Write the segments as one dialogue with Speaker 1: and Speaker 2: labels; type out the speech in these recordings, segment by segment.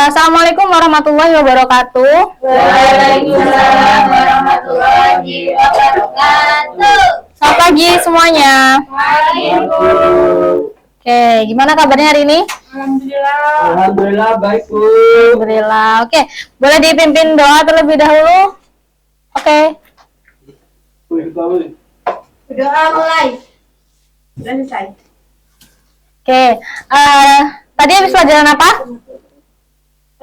Speaker 1: Assalamualaikum warahmatullahi wabarakatuh.
Speaker 2: Waalaikumsalam warahmatullahi wabarakatuh.
Speaker 1: Selamat pagi semuanya.
Speaker 2: Pagi, Bu.
Speaker 1: Oke, gimana kabarnya hari ini?
Speaker 2: Alhamdulillah.
Speaker 3: Alhamdulillah baik, Bu.
Speaker 1: Alhamdulillah. Oke, boleh dipimpin doa terlebih dahulu? Oke.
Speaker 2: Berdoa mulai. Selesai.
Speaker 1: Oke, tadi habis pelajaran apa?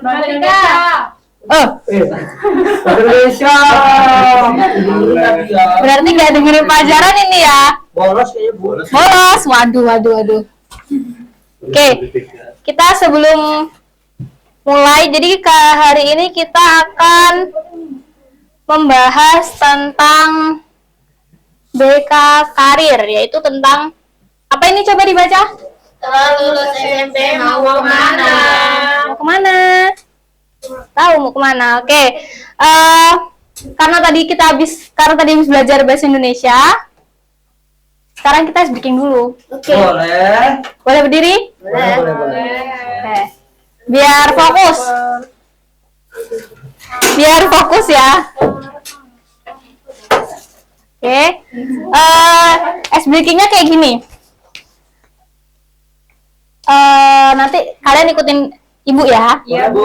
Speaker 2: Matematika.
Speaker 1: Oh,
Speaker 3: Indonesia.
Speaker 1: berarti nggak dengerin pelajaran ini ya?
Speaker 3: Bolos kayaknya, Bu.
Speaker 1: Bolos. Waduh. Oke, kita sebelum mulai, jadi hari ini kita akan membahas tentang BK Karir, yaitu tentang apa ini, coba dibaca?
Speaker 2: Setelah lulus SMP mau kemana?
Speaker 1: Mau kemana? Tahu mau kemana? Oke, karena tadi habis belajar bahasa Indonesia, sekarang kita speaking dulu.
Speaker 2: Oke.
Speaker 3: Boleh.
Speaker 1: Boleh berdiri?
Speaker 3: Boleh.
Speaker 1: Oke. Biar fokus ya. Oke. Speakingnya kayak gini. Nanti kalian ikutin ibu ya.
Speaker 3: Iya, Bu.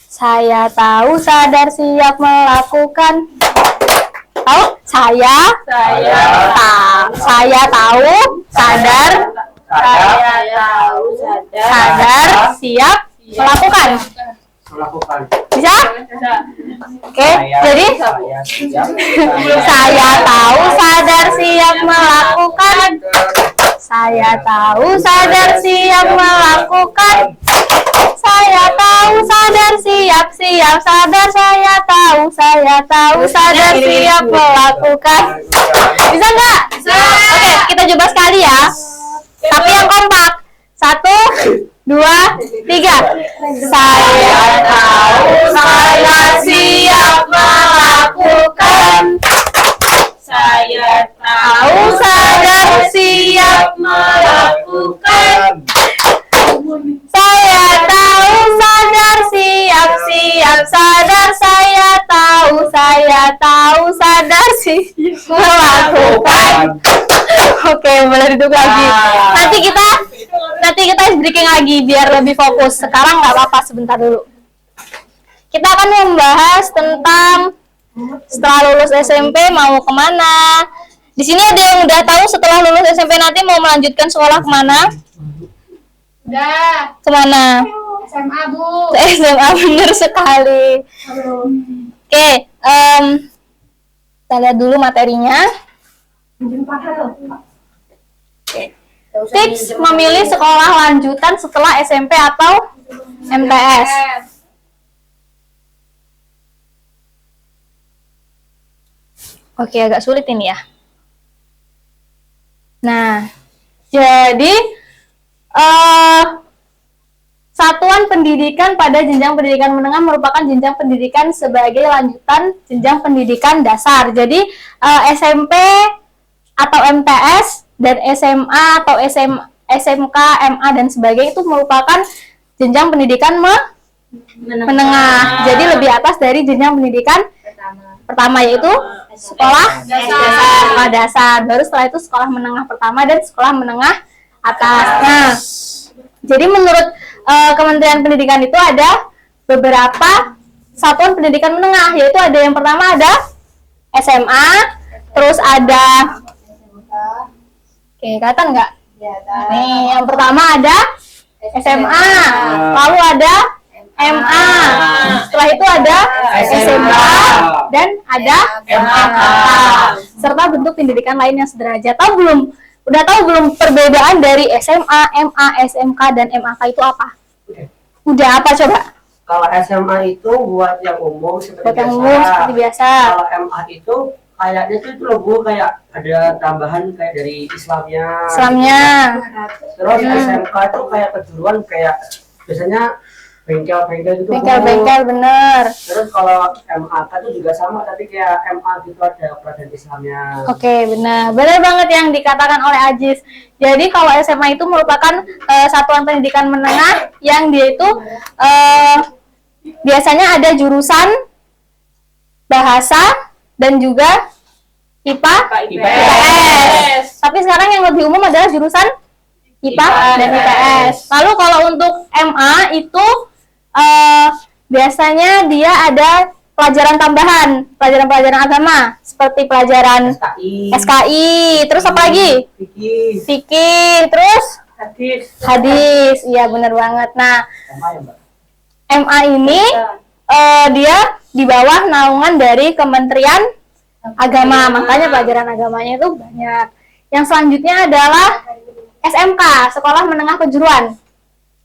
Speaker 1: Saya tahu, sadar, siap melakukan. Tahu? Saya tahu, sadar, siap melakukan. Bisa? Oke, jadi saya tahu, sadar, siap melakukan. Saya tahu, sadar, siap melakukan. Saya tahu, sadar, siap sadar. Saya tahu, sadar, siap melakukan. Bisa nggak? Oke, kita coba sekali ya. Tapi yang kompak. 1, 2, 3. Saya tahu, saya siap melakukan. Saya tahu, sadar, siap melakukan. Saya tahu, sadar, siap sadar. Saya tahu, sadar, siap melakukan. Oke, boleh duduk lagi. Nanti kita breaking lagi biar lebih fokus. Sekarang nggak apa-apa, sebentar dulu. Kita akan membahas tentang setelah lulus SMP mau kemana. Di sini ada yang udah tahu setelah lulus SMP nanti mau melanjutkan sekolah kemana?
Speaker 2: Udah.
Speaker 1: Kemana?
Speaker 2: SMA, Bu.
Speaker 1: SMA, bener sekali. Oke, kita lihat dulu materinya. Tips memilih sekolah lanjutan setelah SMP atau MTS. Oke, agak sulit ini ya. Nah, jadi satuan pendidikan pada jenjang pendidikan menengah merupakan jenjang pendidikan sebagai lanjutan jenjang pendidikan dasar. Jadi SMP atau MTS dan SMA atau SMK, MA dan sebagainya itu merupakan jenjang pendidikan menengah. Jadi lebih atas dari jenjang pendidikan pertama yaitu sekolah dasar. Baru setelah itu sekolah menengah pertama dan sekolah menengah atas. Nah, jadi menurut Kementerian Pendidikan itu ada beberapa satuan pendidikan menengah, yaitu ada yang pertama ada SMA, terus ada kelihatan nggak? Nih, yang pertama ada SMA, lalu ada MA, setelah itu ada SMK dan ada MAK, serta bentuk pendidikan lain yang sederajat. Udah tahu belum perbedaan dari SMA, MA, SMK dan MAK itu apa? Udah apa coba?
Speaker 3: Kalau SMA itu buat yang umum seperti
Speaker 1: biasa.
Speaker 3: Kalau MA itu kayaknya itu loh, Bu, kayak ada tambahan kayak dari Islamnya.
Speaker 1: Terus
Speaker 3: Terus SMK itu kayak kejuruan, kayak biasanya bengkel gitu.
Speaker 1: Bengkel-bengkel, bener.
Speaker 3: Terus kalau MAK itu juga sama, tapi kayak MA gitu ada pelajaran Islamnya.
Speaker 1: Oke, benar. Benar banget yang dikatakan oleh Ajis. Jadi kalau SMA itu merupakan satuan pendidikan menengah yang dia itu biasanya ada jurusan bahasa dan juga IPA, IPS. Tapi sekarang yang lebih umum adalah jurusan IPA dan IPS. Lalu kalau untuk MA itu biasanya dia ada pelajaran tambahan, pelajaran-pelajaran agama seperti pelajaran SKI, terus apa lagi? Fikih, terus hadis. Iya, benar banget. Nah, MA ini dia di bawah naungan dari Kementerian Agama, makanya pelajaran agamanya itu banyak. Yang selanjutnya adalah SMK, Sekolah Menengah Kejuruan.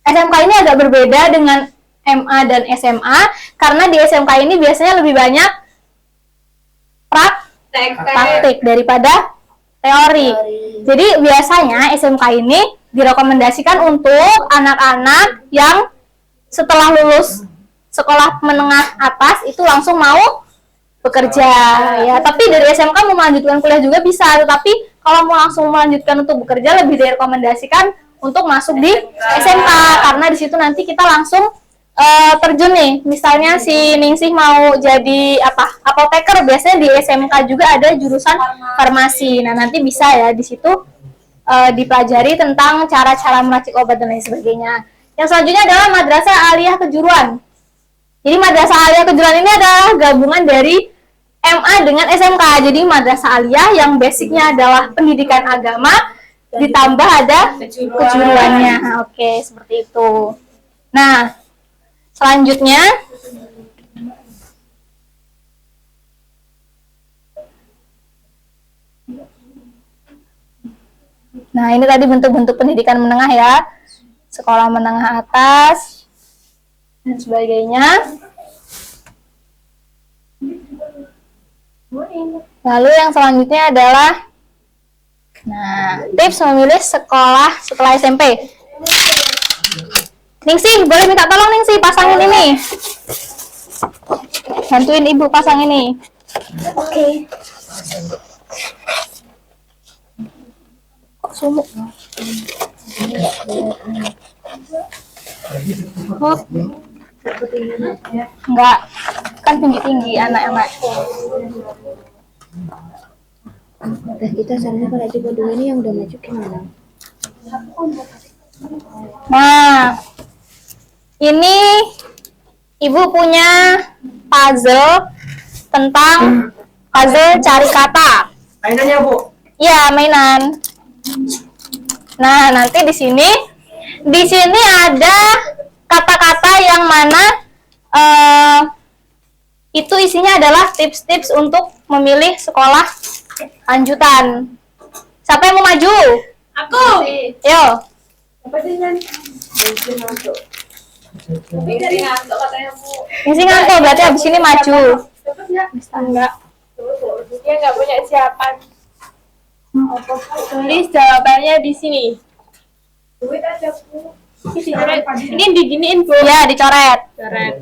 Speaker 1: SMK ini agak berbeda dengan MA dan SMA karena di SMK ini biasanya lebih banyak praktik daripada teori. Jadi biasanya SMK ini direkomendasikan untuk anak-anak yang setelah lulus sekolah menengah atas itu langsung mau bekerja ya. Tapi dari SMK mau melanjutkan kuliah juga bisa, tetapi kalau mau langsung melanjutkan untuk bekerja lebih direkomendasikan untuk masuk di SMK karena di situ nanti kita langsung terjun nih. Misalnya si Ningsih mau jadi apoteker, biasanya di SMK juga ada jurusan farmasi. Nah, nanti bisa ya di situ dipelajari tentang cara-cara meracik obat dan lain sebagainya. Yang selanjutnya adalah Madrasah Aliyah Kejuruan. Jadi Madrasah Aliyah Kejuruan ini adalah gabungan dari MA dengan SMK. Jadi Madrasah Aliyah yang basicnya adalah pendidikan agama ditambah ada kejuruannya. Oke, seperti itu. Nah, selanjutnya ini tadi bentuk-bentuk pendidikan menengah ya. Sekolah menengah atas dan sebagainya. Lalu yang selanjutnya adalah tips memilih sekolah setelah SMP. Ningsih, boleh minta tolong Ningsih pasangin ini. Bantuin ibu pasang ini. Oke. Kok sumuk? Enggak, kan tinggi-tinggi anak-anak.
Speaker 2: Kita seharusnya kalau coba dua ini yang udah maju gimana?
Speaker 1: Nah, ini ibu punya puzzle tentang puzzle cari kata.
Speaker 3: Mainannya, Bu?
Speaker 1: Iya, mainan. Nah, nanti di sini ada kata-kata yang mana itu isinya adalah tips-tips untuk memilih sekolah lanjutan. Siapa yang mau maju?
Speaker 2: Aku.
Speaker 1: Yo.
Speaker 2: Apa sih Nyan? Tapi dari ngantuk katanya Bu.
Speaker 1: Isi ngantuk berarti habis ini maju.
Speaker 2: Cepet ya?
Speaker 1: Enggak.
Speaker 2: Dia nggak punya siapan. Tulis jawabannya di sini. Duit aja Bu. Ini diginiin Bu.
Speaker 1: Ya, dicoret.
Speaker 2: Coret.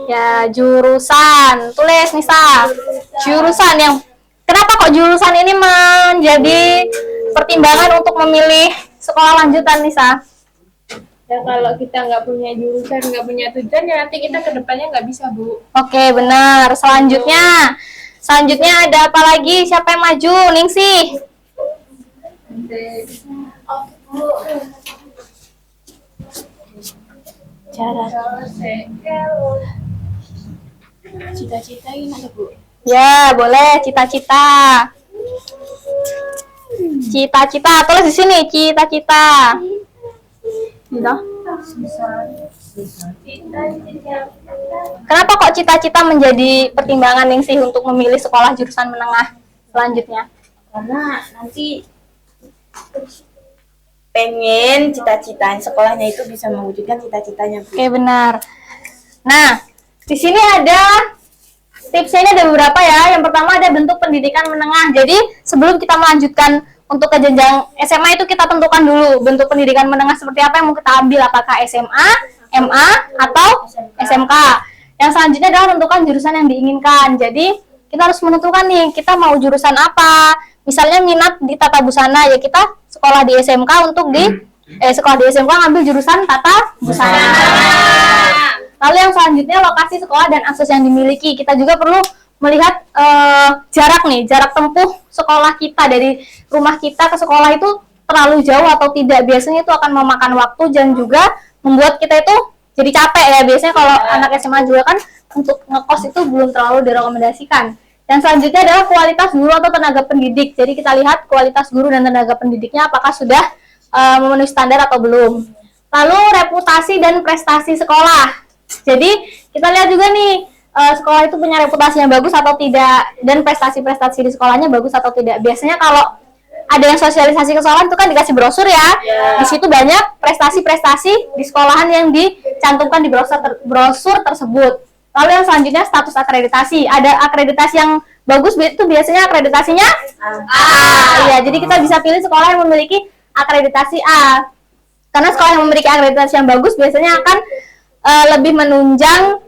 Speaker 1: Ya, jurusan. Tulis Nisa. Jurusan yang kenapa kok jurusan ini menjadi pertimbangan untuk memilih sekolah lanjutan, Nisa?
Speaker 2: Ya kalau kita nggak punya jurusan, nggak punya tujuan, ya nanti kita ke depannya nggak bisa Bu.
Speaker 1: Oke, benar. Selanjutnya ada apa lagi? Siapa yang maju? Ningsih.
Speaker 2: Cita-cita gimana Bu?
Speaker 1: Ya, boleh cita-cita. Cita-cita, tulis di sini cita-cita. Gitu. Kenapa kok cita-cita menjadi pertimbangan Ningsih untuk memilih sekolah jurusan menengah selanjutnya?
Speaker 4: Karena nanti pengen cita-cita sekolahnya itu bisa mewujudkan cita-citanya Bu.
Speaker 1: Oke, benar. Nah, di sini ada tipsnya, ini ada beberapa ya. Yang pertama ada bentuk pendidikan menengah. Jadi sebelum kita melanjutkan untuk ke jenjang SMA itu kita tentukan dulu bentuk pendidikan menengah seperti apa yang mau kita ambil, apakah SMA, MA, atau SMK. Yang selanjutnya adalah tentukan jurusan yang diinginkan. Jadi kita harus menentukan nih, kita mau jurusan apa. Misalnya minat di tata busana, ya kita sekolah di SMK untuk sekolah di SMK ngambil jurusan tata busana. Lalu yang selanjutnya lokasi sekolah dan akses yang dimiliki. Kita juga perlu melihat jarak tempuh sekolah kita dari rumah kita ke sekolah itu terlalu jauh atau tidak. Biasanya itu akan memakan waktu dan juga membuat kita itu jadi capek ya. Biasanya kalau anak SMA juga kan untuk ngekos itu belum terlalu direkomendasikan. Yang selanjutnya adalah kualitas guru atau tenaga pendidik. Jadi kita lihat kualitas guru dan tenaga pendidiknya apakah sudah memenuhi standar atau belum. Lalu reputasi dan prestasi sekolah. Jadi kita lihat juga nih sekolah itu punya reputasi yang bagus atau tidak, dan prestasi-prestasi di sekolahnya bagus atau tidak. Biasanya kalau ada yang sosialisasi ke sekolah itu kan dikasih brosur ya. Di situ banyak prestasi-prestasi di sekolahan yang dicantumkan di brosur tersebut. Lalu yang selanjutnya status akreditasi. Ada akreditasi yang bagus itu biasanya akreditasinya A. Ya, jadi kita bisa pilih sekolah yang memiliki akreditasi A. Karena sekolah yang memiliki akreditasi yang bagus biasanya akan lebih menunjang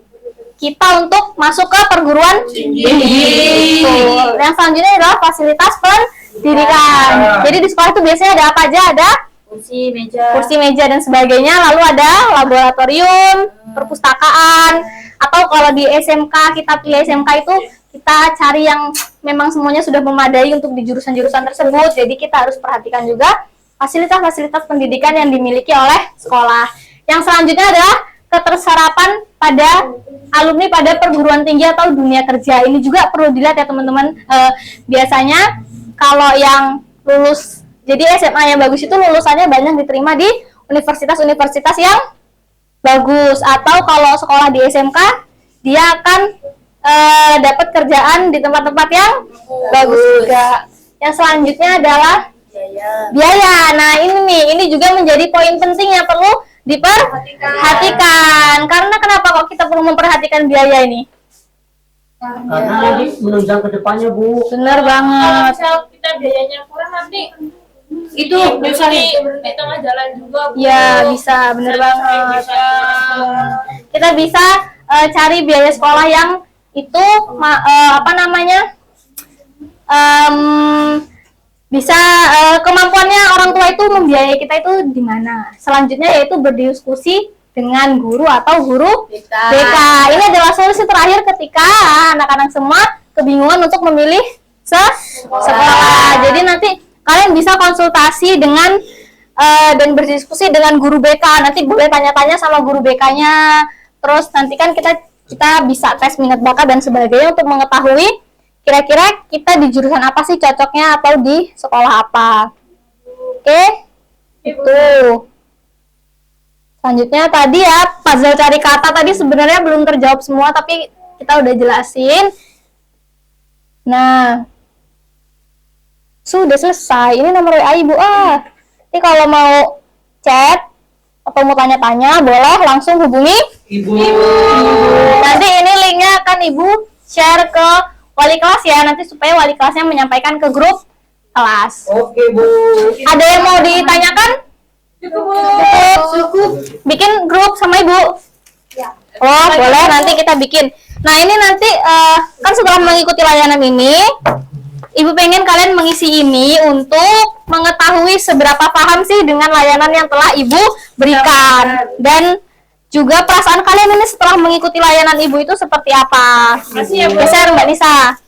Speaker 1: kita untuk masuk ke perguruan tinggi. Yang selanjutnya adalah fasilitas pendidikan. Jadi di sekolah itu biasanya ada apa aja? Ada kursi, meja dan sebagainya. Lalu ada laboratorium, perpustakaan. Atau kalau di SMK, kita pilih SMK itu kita cari yang memang semuanya sudah memadai untuk di jurusan-jurusan tersebut. Jadi kita harus perhatikan juga fasilitas-fasilitas pendidikan yang dimiliki oleh sekolah. Yang selanjutnya adalah keterserapan pada alumni pada perguruan tinggi atau dunia kerja. Ini juga perlu dilihat ya teman-teman. Biasanya kalau yang lulus, jadi SMA yang bagus itu lulusannya banyak diterima di universitas-universitas yang bagus, atau kalau sekolah di SMK dia akan dapat kerjaan di tempat-tempat yang bagus juga. Yang selanjutnya adalah biaya. Nah ini juga menjadi poin penting yang perlu diperhatikan. Karena kenapa kok kita perlu memperhatikan biaya ini?
Speaker 3: Karena ini menunjang ke depannya, Bu.
Speaker 1: Benar banget.
Speaker 2: Kalau kita biayanya kurang nanti
Speaker 4: Itu
Speaker 2: di tengah jalan juga.
Speaker 1: Ya bisa, bener banget. Kita bisa cari biaya sekolah yang itu bisa kemampuannya orang tua itu membiayai kita itu di mana. Selanjutnya yaitu berdiskusi dengan guru atau guru BK. Ini adalah solusi terakhir ketika anak-anak semua kebingungan untuk memilih sekolah. Jadi nanti kalian bisa konsultasi dengan dan berdiskusi dengan guru BK. Nanti boleh tanya-tanya sama guru BK-nya. Terus nanti kan kita bisa tes minat bakat dan sebagainya untuk mengetahui kira-kira kita di jurusan apa sih cocoknya atau di sekolah apa. Oke? Itu. Selanjutnya tadi ya, puzzle cari kata tadi sebenarnya belum terjawab semua, tapi kita udah jelasin. Nah, sudah selesai. Ini nomor WA Ibu. Ini kalau mau chat atau mau tanya-tanya boleh langsung hubungi
Speaker 3: Ibu.
Speaker 1: Nanti ini linknya akan Ibu share ke wali kelas ya, nanti supaya wali kelasnya menyampaikan ke grup kelas.
Speaker 3: Oke, Bu.
Speaker 1: Ada yang mau ditanyakan? Cukup. Bikin grup sama Ibu?
Speaker 2: Ya.
Speaker 1: Oh, boleh, nanti kita bikin. Nah, ini nanti kan setelah mengikuti layanan ini, Ibu pengen kalian mengisi ini untuk mengetahui seberapa paham sih dengan layanan yang telah Ibu berikan. Dan juga perasaan kalian ini setelah mengikuti layanan Ibu itu seperti apa? Geser Mbak Nisa.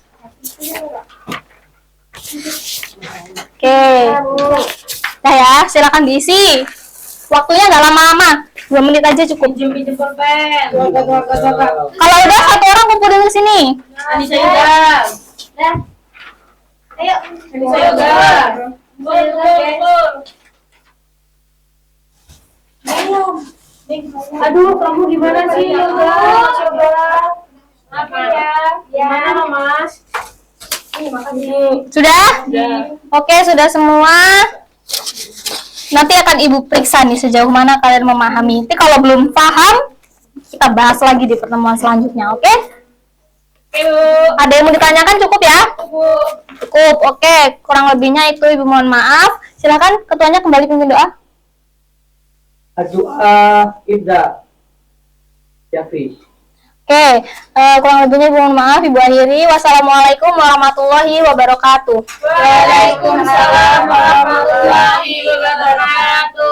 Speaker 1: Oke. Nah ya, silakan diisi. Waktunya nggak lama-lama, 2 menit aja cukup.
Speaker 2: Pinjem pulpen.
Speaker 1: Kalau udah satu orang kumpulin ke sini.
Speaker 2: Anissa Yoga. Ayo. Anissa Yoga. Aduh, kamu gimana sih Yoga? Apa ya? Gimana Mas? Makasih.
Speaker 1: Sudah? Oke, sudah semua. Nanti akan Ibu periksa nih sejauh mana kalian memahami. Nanti kalau belum paham, kita bahas lagi di pertemuan selanjutnya, oke? Ada yang mau ditanyakan cukup ya? Cukup. Oke, kurang lebihnya itu Ibu mohon maaf. Silakan ketuanya kembali pimpin doa.
Speaker 3: Doa Ibda. Yafi.
Speaker 1: Oke, kurang lebihnya Ibu mohon maaf. Ibu akhiri. Wassalamualaikum warahmatullahi wabarakatuh.
Speaker 2: Waalaikumsalam warahmatullahi wabarakatuh.